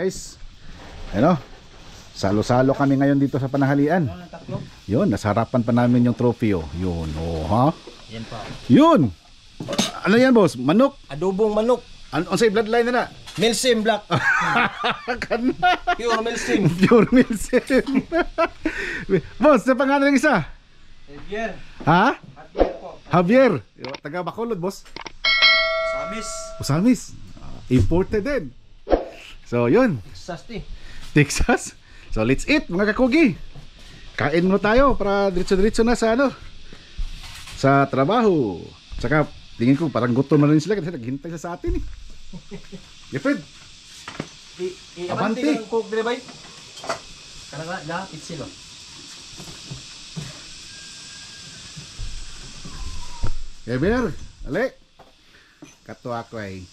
guys. Ano? Salo-salo kami ngayon dito sa panahalian. Yun, nasa harapan pa namin yung trophy oh. Yun, oh ha? Yan pa. Yun! Ano yan boss? Manok? Adobong manok. Ano sa'yo bloodline na na? Milsim Black. Kana? Pure Milsim. Pure Milsim. Boss, sa pangalan ng isa? Javier. Ha? Javier po. Javier. Taga Bacolod, boss. Samis. Usamis. Imported din. So, yun. Texas Texas. So, let's eat mga kakugi. Kain muna tayo para diretso-diretso na sa ano? Sa trabaho. Tsaka, tingin ko parang gutom na rin sila kasi naghintay sa atin eh. Yepred. Abante ang cook dire bay. Kana na itsilo. Javier, ale. Kato ako ay.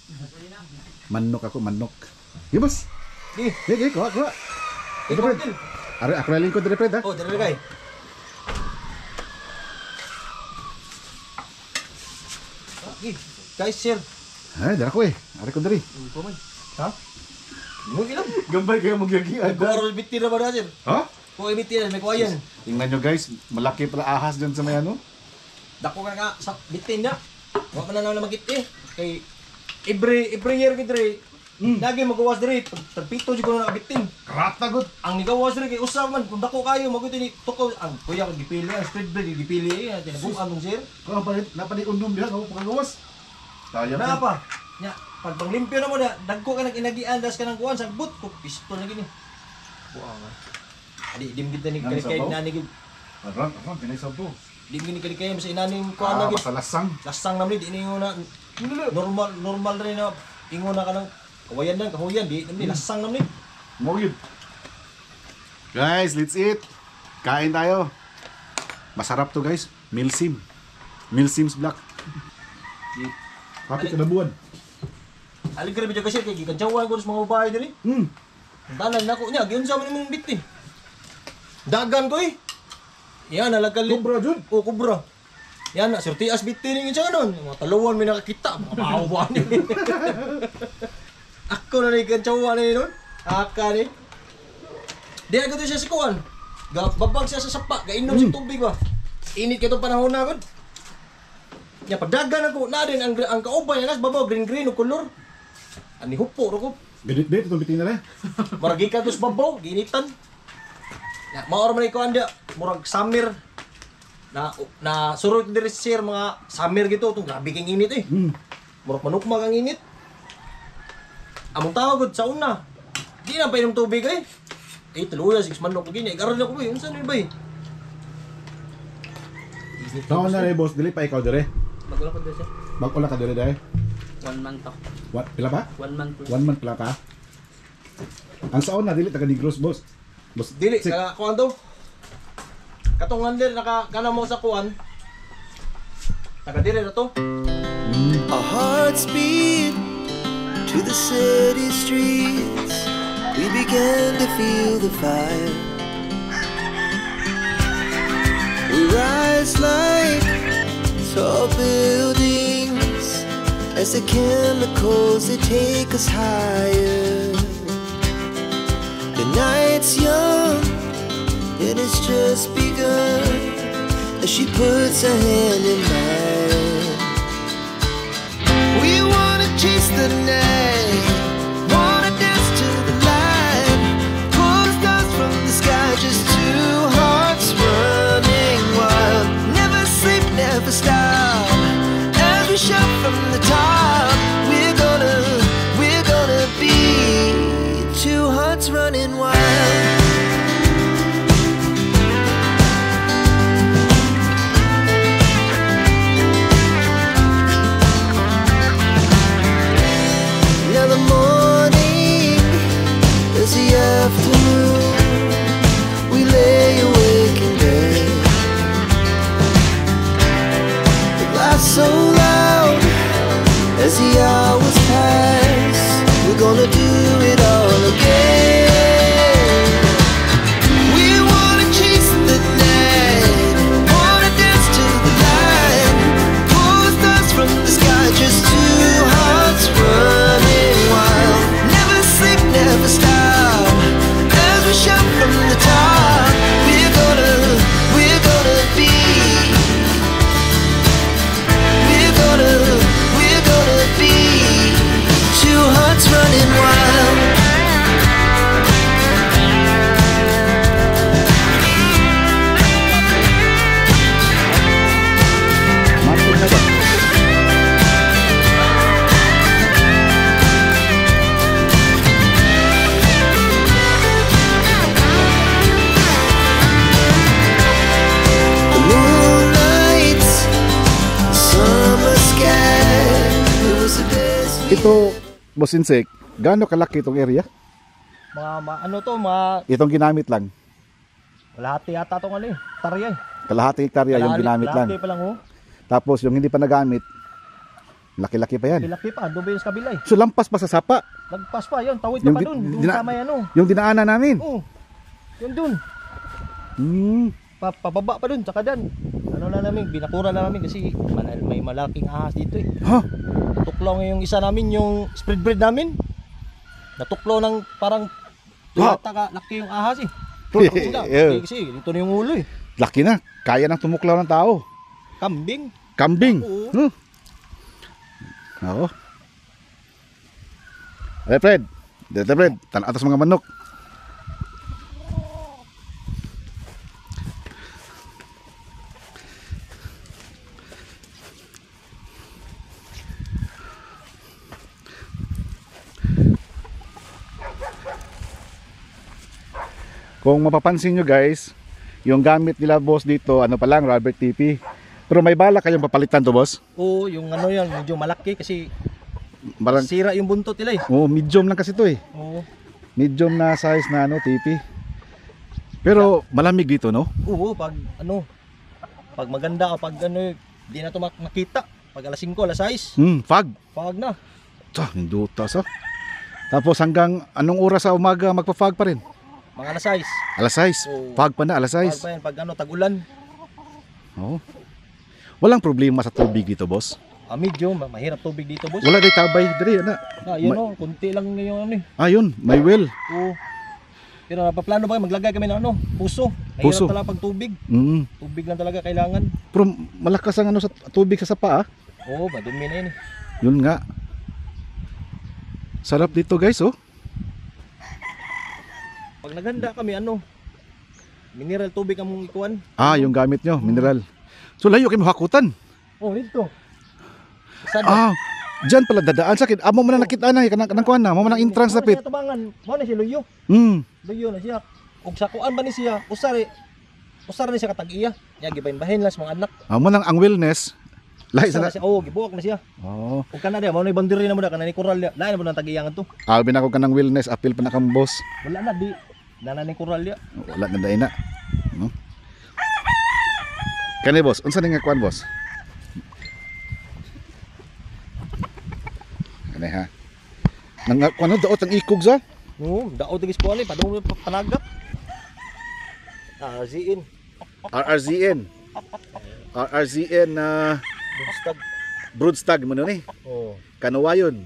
Manok ako, manok. Gibos. Di. Sige, kuha. Ito Fred. Ako na lingkod dire Fred ha. Oh, dire kay. Guys, sir. Ay, dara ko eh. Ari ko diri. Ha? Mo ilang? Gambay kayo magyagian. Goro bitir na ba na, sir? Ha? Ko bitir may kuayan. Tingnan nyo guys, malaki pala ahas dyan sa may ano. Dako ka nga sa bitin na. Wa man na magit eh. Kay every year gid re. Lagi magawas dire tagpito jud ko na bitin. Krata good. Ang nigawas dire kay usa man kung dako kayo maguti ni tuko ang kuya ko gipili ang spread breed gipili tinabukan mong sir. Kung napani undom diha ako paggawas. Tayo Na pa. Nya pag panglimpyo na mo na dagko ka nag inagian das ka nang kuan sa but ko pistol na gini. Buang. Adi dim gid ni kay nani gid. Aram, pinay sa to. Dim gid ni kay sa inaning kuan na gid. Masalasang. Lasang namni di ningo na normal rin na ingo na ka nang kawayan lang kahuyan di namni lasang namni. Mo yun. Guys, let's eat. Kain tayo. Masarap to guys. Milsim. Milsim's Black. Happy ka na buwan. Aligre bidyo kasi kay gikanjawan ko sa mga babae diri. Dalan nako nya giunsa man imong bitin. Dagan ko eh. Yan nalagkal. Kubra jud. O kubra. Yan na surti as bitin ning sa ganon. Mga taluwan mi nakakita mga bawa ni. Ako na ni kanjawan ni nun. Aka ni. Di ako to siya sa kuan. Babag siya sa sapa, gainom sa tubig ba. Init ka itong panahon na agad. Ya padagan ako na din ang kaubay nas babaw green o color. Ani hupo ro ko. Bit itong bitin na rin. Maragi ka dos babaw ginitan. Ya maor man ko anda murag summer. Na surut diri sir mga summer gito tong grabe king init eh. Murag manukmag ang init. Among tawag sa una. Di na painom tubig eh. Tuluya 6 manok gini. Garon ako ba unsa ni bay? Taon na rin boss, dili pa ikaw dire. Magula ko siya. Mag-ula ka dire dai. 1 month to. What? Pila ba? 1 month plus. 1 month pila ka? Ang saon na dili taga Negros boss. Boss Dili ka kuan to. Katong handle naka kana mo sa kuan. Taga dire na to. Our hearts beat to the city streets. We began to feel the fire. We rise like tall buildings as the chemicals they take us higher. The night's young and it's just begun as she puts her hand in mine. We wanna chase the night, wanna dance to the light, pull the stars from the sky, just two hearts running wild. Never sleep, never stop, as we shout from the top. We're gonna be two hearts running wild. Afternoon, we lay awake in bed. The laugh so loud as the hours pass. We're gonna do it all again. We wanna chase the night, wanna dance to the light, pull the stars from the sky, just two hearts running wild. Never sleep, never stop. Ito, Boss Insek, gaano kalaki itong area? Ano to, mga Itong ginamit lang. kalahati yata tong ano eh. Tarya eh. Kalahating hektarya yung ginamit lang. Kalahati pa lang oh. Tapos yung hindi pa nagamit, laki-laki pa yan. Pilaki pa, doon ba yun sa kabila eh. So lampas pa sa sapa. Lagpas pa yun, tawid ka Yung pa di- doon. Doon dina- sa may ano. Yung dinaanan namin. Oo. Yun doon. Hmm. Pababa pa doon, tsaka dyan. Ano na namin, binakura na namin kasi may malaking ahas dito eh. Ha? Natuklaw nga yung isa namin, yung spread breed namin. Natuklaw ng parang Wow. yata ka, laki yung ahas eh. Sila, Yeah. kasi dito na yung ulo eh. Laki na. Kaya nang tumuklaw ng tao. Kambing. Kambing. Oo. Huh? Oo. Hey Fred. Dito Fred. Atas mga manok. Kung mapapansin nyo guys, yung gamit nila boss dito, ano pa lang, rubber TP. Pero may bala kayong papalitan to boss? Oo, yung ano yan, medyo malaki kasi Barang, sira yung buntot nila eh. oh, medium lang kasi to eh. Oo. Medium na size na ano, TP. Pero malamig dito, no? Oo, pag ano, pag maganda o pag ano, di na ito makita. Pag alas 5, alas 6, Fog. pag na. Tsa, hinduta sa. Tapos hanggang anong oras sa umaga magpa-fog pa rin? Mga alas 6. Alas 6. Oo. Fog pa na, alas Pag 6. pa yan, pag ano, tag-ulan. Oh. Walang problema sa tubig dito, boss. Medyo mahirap tubig dito, boss. Wala day tabay diri ana. Yun o, kunti lang yung ano eh. Ayun, may well. Oo. Pero napaplano ba maglagay kami ng ano, puso. Puso. Mahirap talaga pag tubig. Tubig lang talaga kailangan. Pero malakas ang ano sa tubig sa sapa, ah. Oo, madumi na yun eh. Yun nga. Sarap dito, guys, oh. Pag naghanda kami, ano, mineral tubig ang mong ikuan. Yung gamit nyo, mineral. So layo kayo hakutan. Oh, dito. Sada. Diyan pala dadaan sa akin. Amo mo na nakita na, kanang kuan na, mo man ang entrance na pit. Tubangan, mo na si Luyo. Luyo na siya. Og sa kuan ba ni siya? Usar ni siya katag-iya. Nya gibahin-bahin lang sa mga anak. Amo nang ang wellness. Lahi Usar sa na siya. Oh, gibuok na siya. Oh. Ug kana dia, mo na boundary na mo na kana ni Coral dia. Lain na mo nang tag-iyangan to. Albi na ko kanang wellness, appeal pa na kang boss. Wala na di. Nana ni Coral dia. Wala na dai na. No? Kani boss, unsa ni nga kuan boss? Kani ha. Nang kuan daot ang ikog sa? Oo, daot tigis ko ani padung panagak. RZN. RRZN. RRZN na Bustag. broodstag mo ni. Oh. Kanawayon.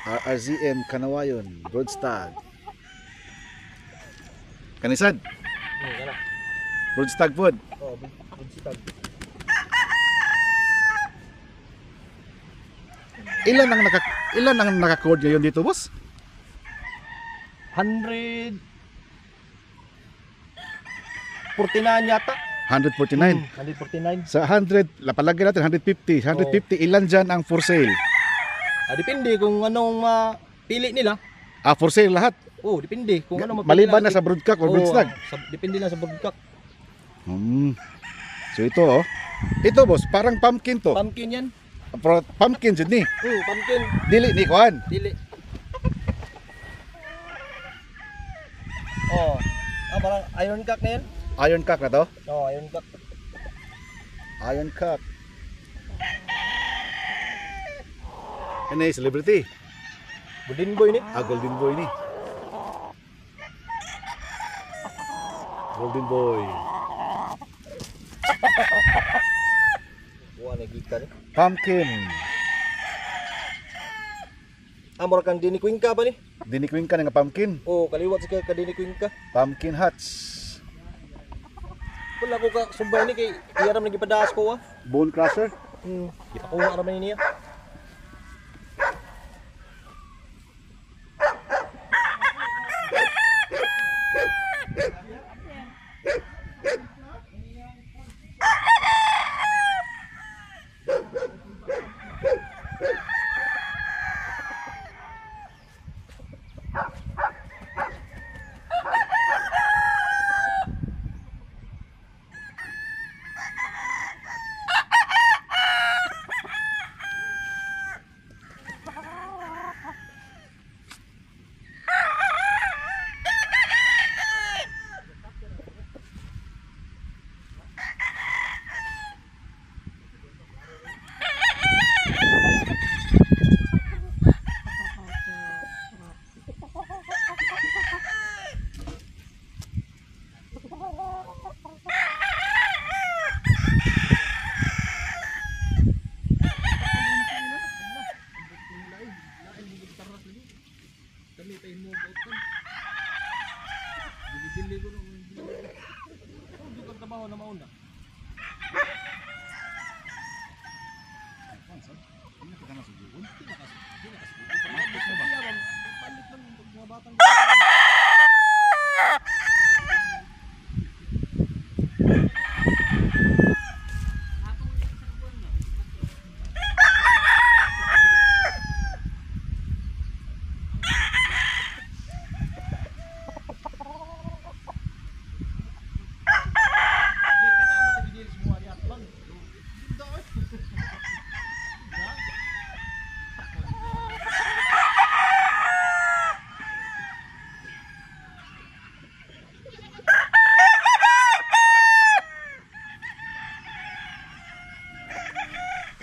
RRZN Kanawayon, broodstag. Kanisad, Kana. broodstag food. Oh, bustag. Ilan ang naka-cord ngayon dito, boss? 149 yata. 149. 149. Sa 100, lapalagay natin 150. 150, ilan dyan ang for sale? Depende kung anong mapili nila. For sale lahat. Oh, depende kung ano mapili. Maliban na sa broodcock o broodstag. Depende lang sa broodcock. So ito, oh. Ito, boss, parang pumpkin to. Pumpkin yan. Pumpkin dyan ni. Pumpkin. Dili ni kuan. Dili. Oh. Parang iron cock na yan. Iron cock na to. Oh, iron cock. Iron cock. Ano yung celebrity? Golden boy ni. Golden boy ni. Golden boy. Buwan na gikan. Pumpkin. Mura kang Dini Cuenca ba ni? Dinikwing ka nga pumpkin. Oh, kaliwat sa ka Dini Cuenca. Pumpkin huts. Wala ko ka sumbay ni kay iyaram lagi padaas ko ah. Bone crusher. Ipakuha ra man niya.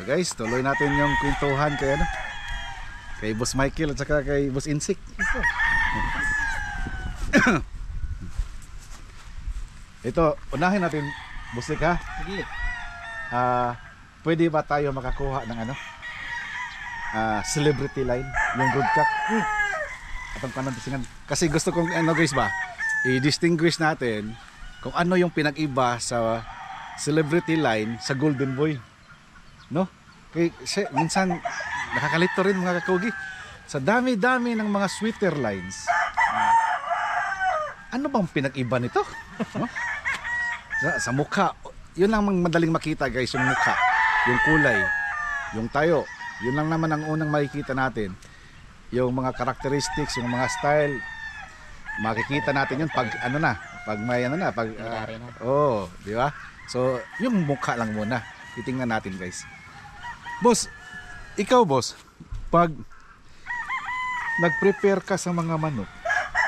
So guys, tuloy natin yung kwentuhan kay ano, kay Boss Michael at saka kay Boss Insik. Ito, unahin natin, Boss Nick, ha? Sige. Pwede ba tayo makakuha ng ano? Celebrity line, yung good cock. Atong kanang kasi gusto kong ano guys ba, i-distinguish natin kung ano yung pinag-iba sa celebrity line sa Golden Boy. No? Kasi minsan nakakalito rin mga kakugi. Sa dami-dami ng mga sweater lines. Ano bang pinag-iba nito? No? Sa mukha, yun lang madaling makita guys, yung mukha, yung kulay, yung tayo. Yun lang naman ang unang makikita natin. Yung mga characteristics, yung mga style, makikita natin yun pag ano na, pag may ano na, pag di ba? So, yung mukha lang muna. Titingnan natin, guys. Boss, ikaw boss, pag nag-prepare ka sa mga manok,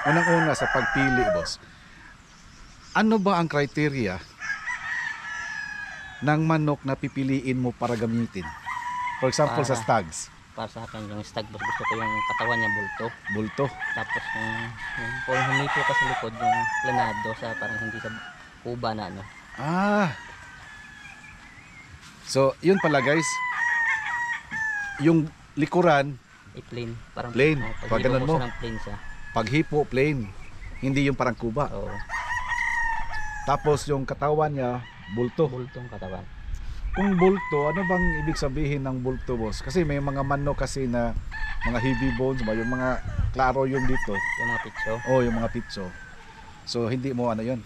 unang-una sa pagpili, boss, ano ba ang criteria ng manok na pipiliin mo para gamitin? For example, sa stags. Para sa akin, yung stag boss, gusto ko yung katawan niya Bulto. tapos kung humipo ka sa likod, yung planado sa parang hindi sa kuba na ano. So, yun pala guys. Yung likuran, Plain. Parang Plain. pag Pag ganun mo. ng plain siya. paghipo plain. Hindi yung parang kuba. Oo. Tapos yung katawan niya, bulto. Bultong katawan. Kung bulto, ano bang ibig sabihin ng bulto, boss? Kasi may mga manok kasi na mga heavy bones ba, yung mga klaro yung dito. Yung mga pitso. Yung mga pitso. So hindi mo ano yun.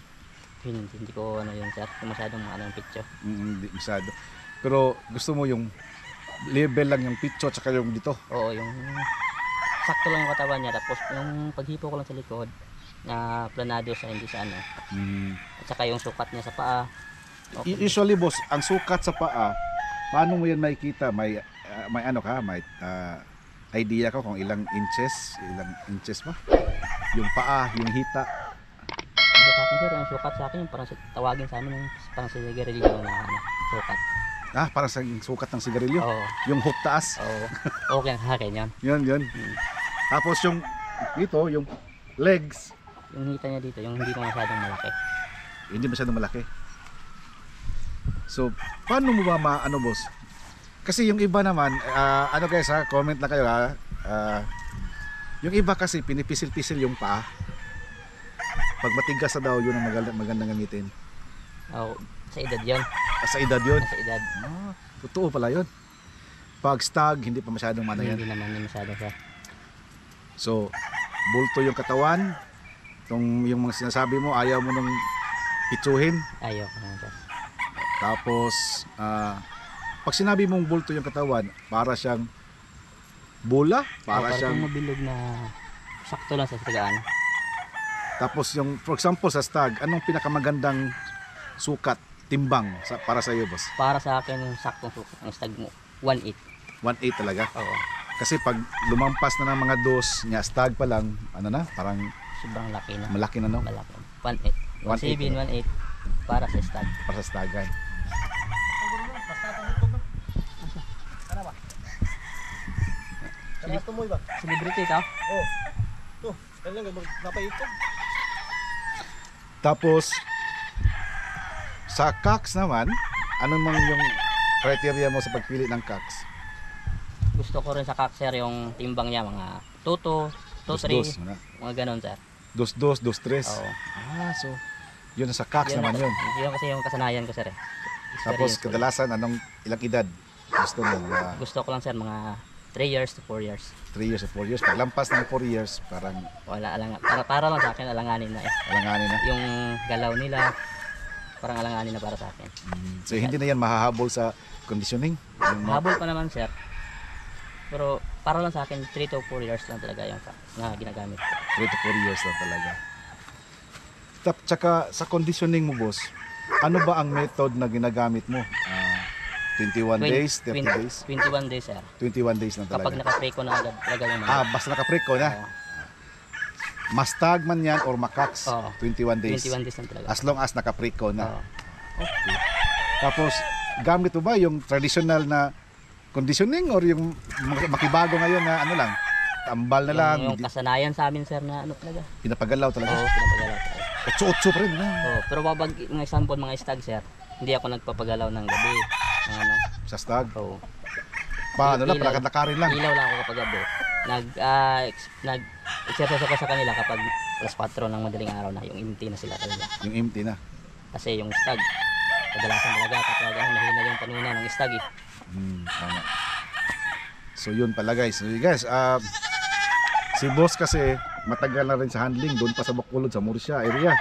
Hindi ko ano yun sir. Hindi masyadong ano yung pitso. Hindi masyado. Pero gusto mo yung level lang yung pitso tsaka yung dito. Oo, yung sakto lang yung katawan niya. Tapos yung paghipo ko lang sa likod na planado siya, hindi sa ano. At saka yung sukat niya sa paa. Okay. Usually boss, ang sukat sa paa, paano mo yan makikita? May ano ka, may idea ka kung ilang inches ba? Yung paa, yung hita. Ito sa akin sir, yung sukat sa akin, yung parang tawagin sa amin yung parang sa sigarilyo na ano, sukat. Parang sa sukat ng sigarilyo? Oo. Yung hook taas? Oo. Okay ang akin yan. Yun. Tapos yung dito, yung legs. Yung hita niya dito, yung hindi ko masyadong malaki. Hindi masyadong malaki. So, paano mo ba ano boss? Kasi yung iba naman, ano guys ha, comment na kayo ha. Yung iba kasi pinipisil-pisil yung paa. Pag matigas na daw, yun ang magandang gamitin. Oo, sa edad yun. Sa edad yun? Sa edad. Totoo pala yun. Pag stag, hindi pa masyadong mana yan. Hindi naman yun masyado sir. So, bulto yung katawan. Yung mga sinasabi mo, ayaw mo nung pitsuhin. Ayaw ko naman sir. Tapos, pag sinabi mong bulto yung katawan, para siyang bula, para siyang mabilog na sakto lang sa tigaan. Tapos yung, for example sa stag, anong pinakamagandang sukat, timbang para sa iyo, boss? Para sa akin yung saktong sukat ng stag mo, 1.8. 1.8 talaga? Oo. Kasi pag lumampas na ng mga dos niya, stag pa lang, ano na, parang Sobrang laki na. malaki na, no? Malaki. 1.8. 1.7, 1.8 para sa stag. Para sa stagan. Tumoy ba? Celebrity ka? To, kailan napaikog. Tapos, sa cocks naman, ano man yung criteria mo sa pagpili ng cocks? Gusto ko rin sa kakser yung timbang niya, mga 2-2, 2-3, mga ganon sir. 2-2, 2-3. Oo. So, yun sa cocks naman yun. Yun kasi yung kasanayan ko sir eh. Tapos, Experience ko. kadalasan, ilang edad gusto mo? Gusto ko lang sir mga 3 years to 4 years. 3 years or 4 years. Pag lampas ng 4 years, parang Wala para lang sa akin alanganin na eh. alanganin na. Yung galaw nila parang alanganin na para sa akin. So, hindi na yan mahahabol sa conditioning? Habol pa naman sir. Pero para lang sa akin 3 to 4 years lang talaga yung na ginagamit ko. 3 to 4 years lang talaga. Tsaka sa conditioning mo, boss, ano ba ang method na ginagamit mo? 21 days, 30 days? 21 days sir. 21 days lang Kapag talaga. naka-pre ko na agad talaga yung mga. Basta naka-pre ko na. Oo. Mastag man yan or makaks, Oo. 21 days. 21 days lang talaga. As long as naka-pre ko na. Oo. Okay. Tapos, gamit mo ba yung traditional na conditioning or yung makibago ngayon na ano lang, tambal na lang, Yung kasanayan sa amin sir na ano talaga. pinapagalaw talaga. Oo, pinapagalaw talaga. 8-8 pa rin na. Oo, pero babag mga example mga stag sir, hindi ako nagpapagalaw ng gabi. Ng ano. Sa stag. Oo. Paano lang, Ilaw. palakad-lakarin lang. Ilaw lang ako kapag gabi. Nag-exercise ako sa kanila kapag alas 4 ng madaling araw na, yung empty na sila talaga. Yung empty na. Kasi yung stag, kadalasan talaga kapag mahina yung panuna ng stag eh. Tama. So yun pala guys. So guys, si boss kasi matagal na rin sa handling doon pa sa Bacolod, sa Murcia area.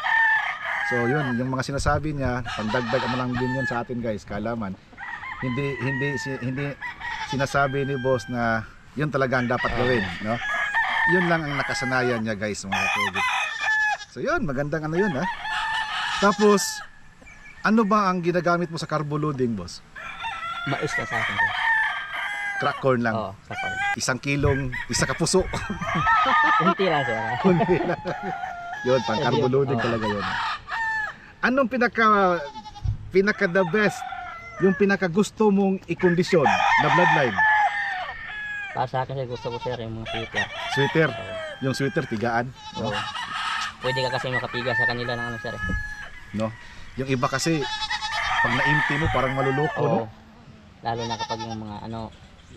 So yun, yung mga sinasabi niya, pandagdag mo lang din yun sa atin guys, kaalaman. Hindi sinasabi ni boss na yun talaga ang dapat gawin, no? Yun lang ang nakasanayan niya guys, mga kapogi. So yun, magandang ano yun ha. Tapos, ano ba ang ginagamit mo sa carbo loading, boss? Mais na sa akin sir. Crack corn lang. Oo, sa farm. 1 kilong, 1 kapuso. Kunti lang sir. Yun, pang carbo loading talaga yun. Anong pinaka the best, yung pinaka gusto mong i-kondisyon na bloodline? Para sa akin sir, gusto ko sir yung mga sweater. Sweater. Yung sweater, tigaan. Oo. Pwede ka kasi makapiga sa kanila ng ano sir. No? Yung iba kasi, pag na-empty mo, parang maluloko, no? Oo. Lalo na kapag yung mga ano,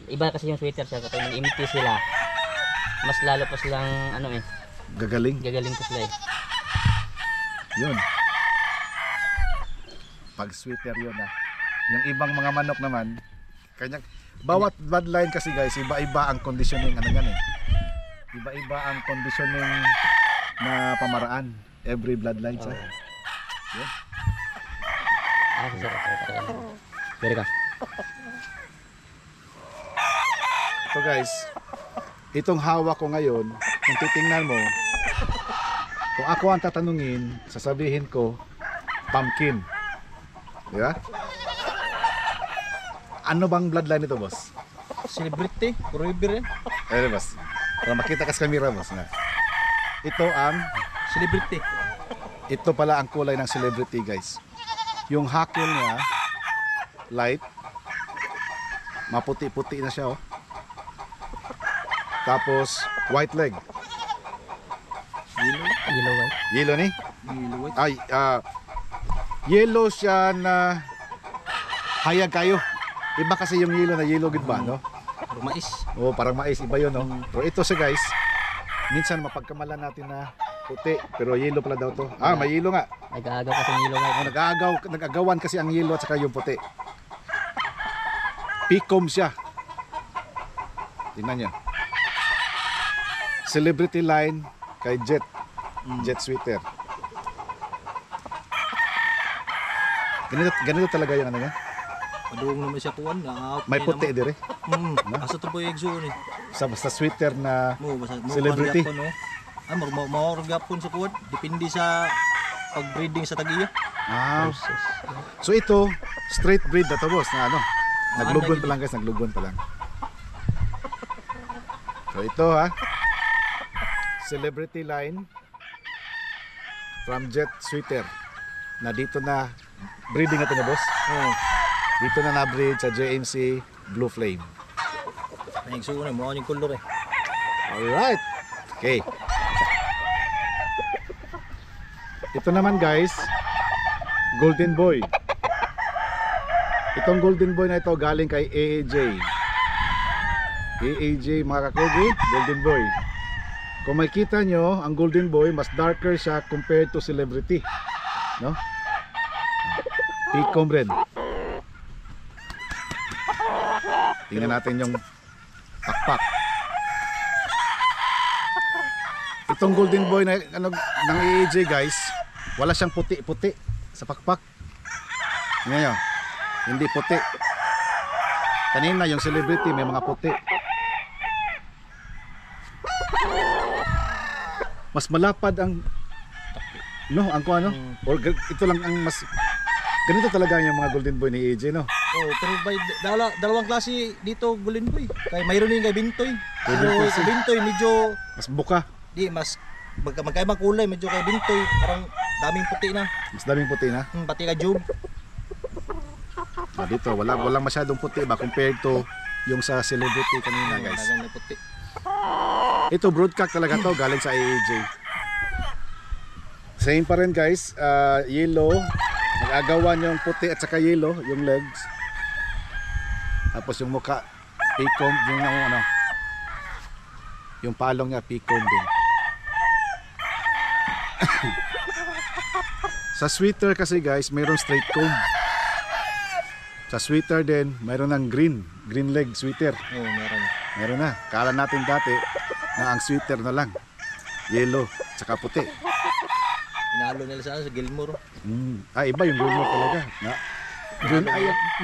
iba kasi yung sweater sir, kapag nag-empty sila, mas lalo pa silang ano eh, Gagaling. gagaling pa sila eh. Yun. Pag sweater yun ah. Yung ibang mga manok naman, kanya, bawat bloodline kasi guys, iba-iba ang conditioning, ano yan eh. Iba-iba ang conditioning na pamaraan. Every bloodline sa. Yun. Sir. Dari ka. Ito guys, itong hawak ko ngayon, kung titingnan mo, kung ako ang tatanungin, sasabihin ko, pumpkin. Di ba? Ano bang bloodline ito, boss? Celebrity, forever eh. Ayun, boss. Para makita ka sa camera, boss. Na. Ito ang, Celebrity. ito pala ang kulay ng celebrity, guys. Yung hakil niya, light, maputi-puti na siya, oh. Tapos, white leg. Yellow white. Yellow ni? Yellow white. Ay, yellow siya na hayag kayo. Iba kasi yung yellow na yellow gid ba, no? Mais. Oo, parang mais, iba yun, no? Pero ito siya guys, minsan mapagkamalan natin na puti, pero yellow pala daw to. Ah, may yellow nga. Nag-aagaw kasi yung yellow white. Nag-agawan kasi ang yellow at saka yung puti. Picom siya. Tingnan niyo. Celebrity line kay Jet. Jet sweater. Ganito talaga yung ano niya. Padung naman siya kuwan. May puti dire. Asa to po yung exo ni. Basta sweater na Basta celebrity. Maorgapon sa kuwan. Depende sa pag-breeding sa tagiya. Ah. So ito, straight breed na to boss na ano. Naglugon pa lang guys, naglugon pa lang. So ito ha. Celebrity line from Jet sweater. Na dito na breeding ito na boss. Oo. Dito na na-breed sa JMC Blue Flame. Ang exo ni mo yung color eh. Alright. Okay. Ito naman guys, Golden Boy. Itong Golden Boy na ito galing kay AAJ. AAJ mga kakogi, Golden Boy. Kung makita nyo, ang Golden Boy mas darker siya compared to Celebrity, no? Picom red. Tingnan natin yung pakpak. Itong Golden Boy na ano ng AAJ guys, wala siyang puti-puti sa pakpak. Tingnan nyo, hindi puti. Kanina yung Celebrity may mga puti. Mas malapad ang ang kung ano, or ito lang ang mas ganito talaga yung mga Golden Boy ni AJ, no? Oh, pero by dalawang klase dito Golden Boy. Kay mayroon din kay Bintoy. Pero kasi. kay Bintoy medyo Mas buka, mas magkaibang kulay, medyo kay Bintoy parang daming puti na. mas daming puti na. Pati ka Job. Dito walang masyadong puti ba compared to yung sa celebrity kanina guys. Dagang na puti. Ito broadcast talaga to, galing sa AAJ. Same pa rin guys, yellow. Nag-agawan yung puti at saka yellow, yung legs. Tapos yung mukha, picom, yung ano, yung palong niya, picom din. Sa sweater kasi guys, mayroong straight comb. Sa sweater din, mayroon ng green leg sweater. Oo, meron. Meron na. Kala natin dati na ang sweater na lang. Yellow, tsaka puti. Inalo nila sa Gilmore. Iba yung green talaga. Na, green,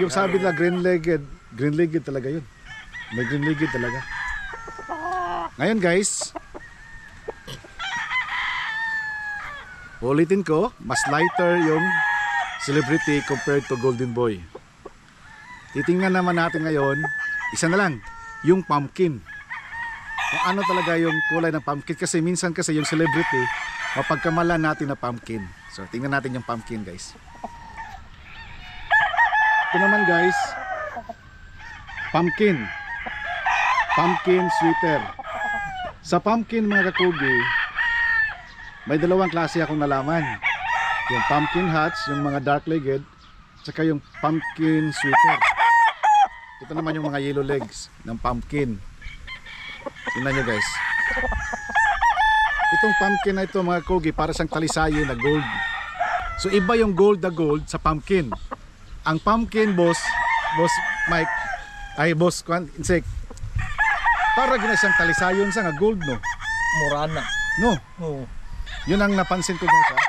yung sabi na green legged talaga yun. May green legged talaga. Ngayon guys, ulitin ko, mas lighter yung celebrity compared to Golden Boy. Titingnan naman natin ngayon, isa na lang, yung pumpkin. Kung ano talaga yung kulay ng pumpkin. Kasi minsan kasi yung celebrity, mapagkamalan natin na pumpkin. So tingnan natin yung pumpkin guys. Ito naman guys, pumpkin sweater. Sa pumpkin mga kakugi, may dalawang klase akong nalaman. Yung pumpkin hats, yung mga dark legged, tsaka yung pumpkin sweater. Ito naman yung mga yellow legs ng pumpkin. Tingnan nyo guys. Itong pumpkin na ito mga kogi, para siyang talisayin na gold. So iba yung gold na gold sa pumpkin. Ang pumpkin boss Mike, ay boss Insect, para gina siyang talisayon sa nga gold no. Murana. No. Oo. Yun ang napansin ko guys ha.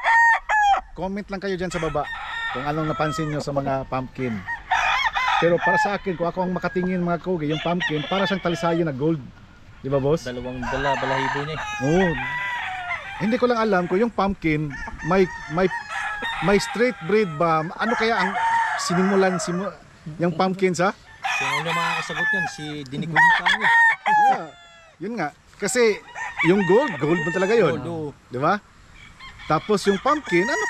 Comment lang kayo dyan sa baba kung anong napansin nyo sa mga pumpkin. Pero para sa akin, kung ako ang makatingin mga kogi, yung pumpkin para siyang talisayon na gold. Di ba boss? Dalawang balahibo niya. Oo. Hindi ko lang alam kung yung pumpkin may straight breed ba? Ano kaya ang sinimulan yung pumpkin sa? Sino na makakasagot yun? Si Diniguntan. Yeah. Yun nga. Kasi yung gold mo talaga yun. Gold. Di ba? Tapos yung pumpkin, ano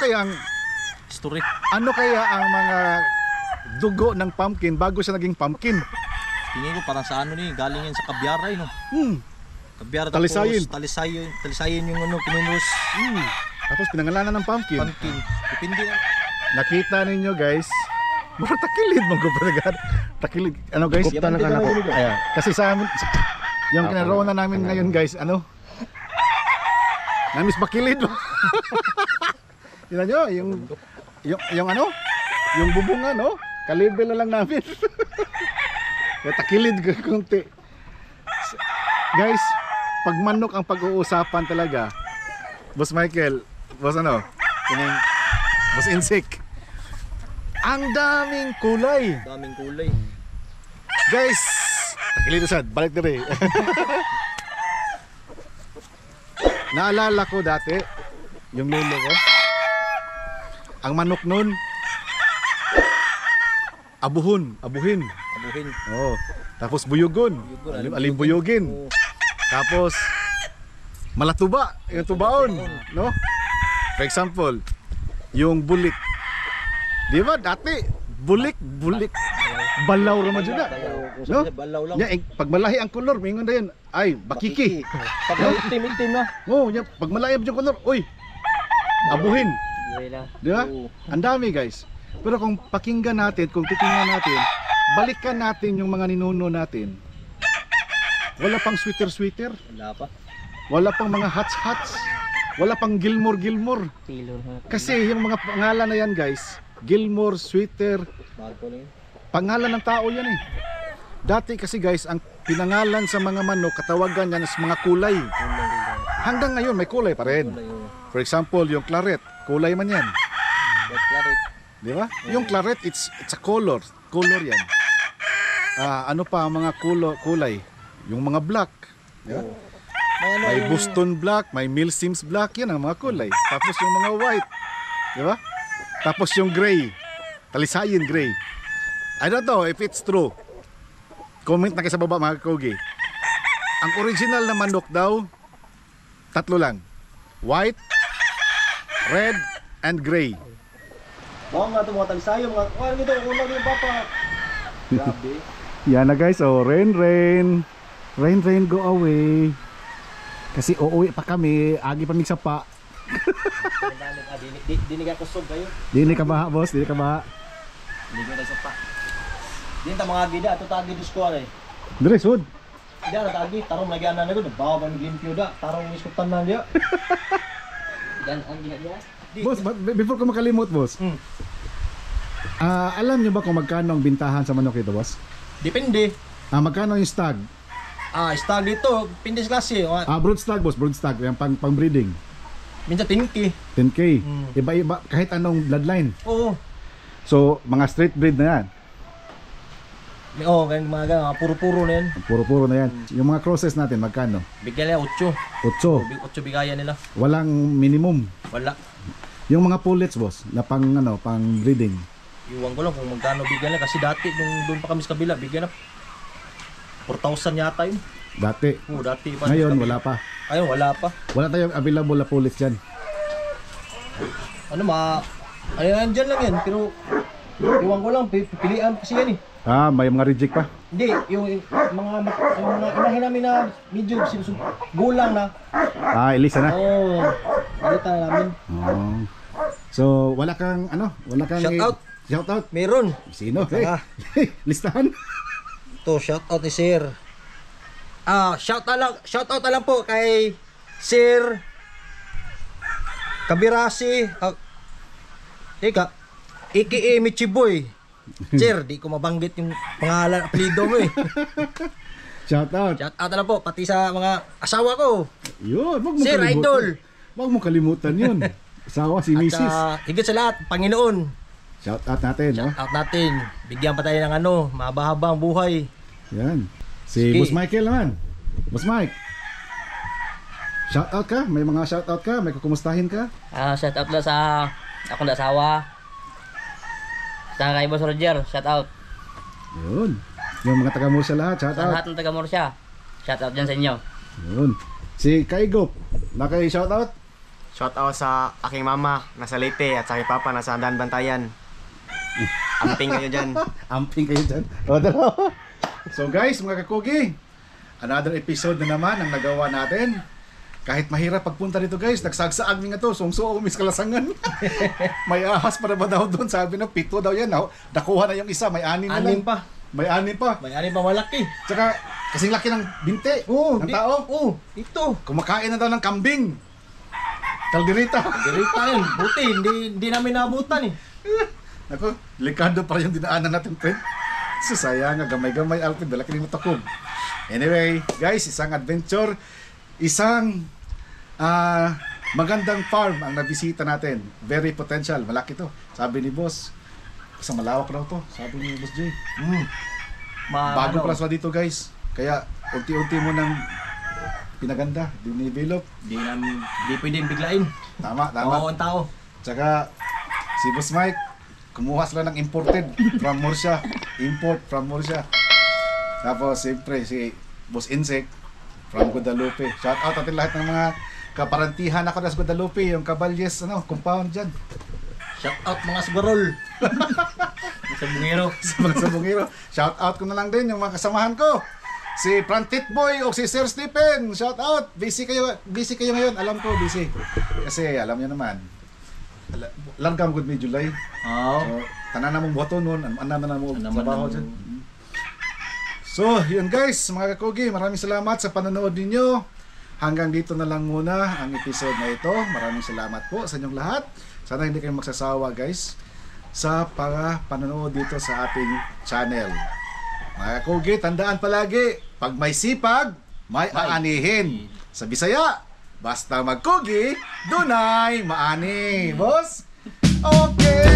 kaya ang mga dugo ng pumpkin bago siya naging pumpkin? Tingin ko parang sa ano ni, galing yan sa kabyara no. Kabyara tapos talisayin yung ano, pinunus. Tapos pinangalanan ng pumpkin. Depende na. Nakita ninyo guys, mura takilid mo ko pa takilid. Ano guys? Kupta na ka na. Ayan. Kasi sa amin, yung kinarona namin ngayon guys, ano? Namis bakilid mo. Tingnan nyo, yung ano? Yung bubunga, no? Kalibel na lang namin. Kaya takilid konti. Guys, pag manok ang pag-uusapan talaga, Boss Michael, Boss ano? Boss Insect. Ang daming kulay. Guys, takilid sad, balik na rin. Naalala ko dati, yung lolo ko, ang manok nun, abuhin. Oh. Tapos buyugon. Alimbuyugin. Oh. Tapos malatuba, yung tubaon, no? For example, yung bulik. Di ba dati bulik. Balaw ra man jud na. No? Balaw lang. Ya, pag malahi ang kolor, mingon na yun. Ay, bakiki. Pag itim na. Oh, ya, pag malahi ang kolor, oy. Abuhin. Di ba? Oo. Ang dami guys. Pero kung pakinggan natin, kung titingnan natin, balikan natin yung mga ninuno natin. Wala pang sweater. Wala pa. Wala pang mga hats. Wala pang Gilmore. Pilor. Kasi yung mga pangalan na yan guys, Gilmore, sweater, Bago na yun. pangalan ng tao yan eh. Dati kasi guys, ang pinangalan sa mga manok, katawagan yan is mga kulay. Hanggang ngayon may kulay pa rin. For example, yung claret, kulay man yan. Di ba? Yung claret, it's a color. Color yan. Ano pa ang mga kulay? Yung mga black. Di ba? May Boston black, may Milsims black, yan ang mga kulay. Tapos yung mga white. Di ba? Tapos yung gray. Talisayin gray. I don't know if it's true. Comment na kayo sa baba mga kogi. Ang original na manok daw, 3 lang. White, red, and gray. Mga talisayo, mga ano ito, ulang yung papa. Grabe. Yan na guys, oh, rain, rain. Rain, rain, go away. Kasi uuwi pa kami, agi pa mig sapa. Dinig ako sub kayo. Dili ka ba, boss? Dili ka ba? Dinig ko sa pa. Din ta mga gida ato tagi disko ay. Dire sud. Dia na tagi tarong lagi ana ko bawa ban limpyo da tarong iskutan na dia. Dan ang ginagawa. Boss, before ko makalimot, boss. Alam niyo ba kung magkano ang bintahan sa manok ito, boss? Depende. Magkano yung stag? Stag dito, pindis klase. Brood stag, boss, brood stag, yung pang breeding. Minsan 10K. 10K. Iba-iba kahit anong bloodline. Oo. So, mga straight breed na yan. Oo, ganyan mga puro-puro na yan. Puro-puro na yan. Yung mga crosses natin, magkano? Bigyan nila 8. 8. 8 bigayan nila. Walang minimum. Wala. Yung mga pullets, boss, na pang breeding. Iwan ko lang kung magkano bigyan nila. Kasi dati, nung doon pa kami sa kabila, bigyan na 4,000 yata yun. Dati. Oo, dati pa. Ngayon, wala pa. Ayun, wala pa. Wala tayong available na pullets dyan. Ayan, dyan lang yan. Pero, iwan ko lang, pilihan kasi yan eh. May mga reject pa. Hindi, yung mga inahin namin na medyo gulang na. Elisa na. Oo, balita na namin. Oh. So, wala kang Shout out. Shout out. Meron. Sino? Ah. Listahan. To shout out ni Sir. Shout out na lang po kay Sir Kabirasi. Ika, aka Michiboy. Sir, di ko mabanggit yung pangalan, apelido mo eh. Shout out. Shout out na lang po, pati sa mga asawa ko. Yun, wag mo Sir kalimutan. Idol. Wag mo kalimutan yun. Asawa si At Mrs. higit sa lahat, Panginoon. Shout out natin, no? Shout out natin. Bigyan pa tayo ng mahaba-habang buhay. Yan. Si Sige. Boss Michael naman. Boss Mike. Shout out ka? May mga shout out ka? May kukumustahin ka? Shout out na sa akong asawa. Sa kay Boss Roger, shout out. Yun. Yung mga taga Murcia lahat, shout Sa out. lahat ng taga Murcia. Shout out dyan sa inyo. Yun. Si Kaigop. Nakay shout out? Shoutout sa aking mama, nasa Leyte, at sa aking papa, nasa Andan Bantayan. Amping kayo dyan. Amping kayo dyan. O, dalawa. So guys, mga kakugi, another episode na naman ang nagawa natin. Kahit mahirap pagpunta dito guys, nagsagsaag nga to, sungso mis kalasangan. May ahas para ba daw doon? Sabi na 7 daw yan. Nakuha na yung isa, may 6 na lang. 6 pa. May 6 pa. May 6 pa malaki. Tsaka, kasing laki ng binte ng tao. Oo, ito. Kumakain na daw ng kambing. Kalderita. Dirita yun. Buti, hindi namin naabutan eh. Ako, delikado pa yung dinaanan natin, friend. So, sayang nga, gamay-gamay, Alfred, dala kining matakog. Anyway, guys, isang adventure, isang magandang farm ang nabisita natin. Very potential, malaki to. Sabi ni boss, kasi malawak daw to. Sabi ni Boss Jay. Bago pa sa dito, guys. Kaya, unti-unti mo nang pinaganda, dinidevelop. Di pwedeng biglain. Tama. Oo, ang tao. Tsaka, si Boss Mike, kumuha sila ng imported from Murcia. Import from Murcia. Tapos, siyempre, si Boss Insect from Guadalupe. Shout out natin lahat ng mga kaparantihan ako sa Guadalupe, yung Caballes, compound dyan. Shout out mga sugarol. Sa bungero. Sa mga sabungero. Shout out ko na lang din yung mga kasamahan ko. Si Prantit Boy o si Sir Stephen. Shout out. Busy kayo ngayon. Alam ko, busy. Kasi alam niyo naman, largam good may July. Oo. So, tanan na mong buhaton nun. Ano na mo trabaho dyan. So, yun guys, mga kakugi, maraming salamat sa panonood ninyo. Hanggang dito na lang muna ang episode na ito. Maraming salamat po sa inyong lahat. Sana hindi kayo magsasawa guys sa panonood dito sa ating channel. Mga kakugi, tandaan palagi, pag may sipag, may aanihin. Sa Bisaya, basta magkugi, dunay maani. Boss? Okay!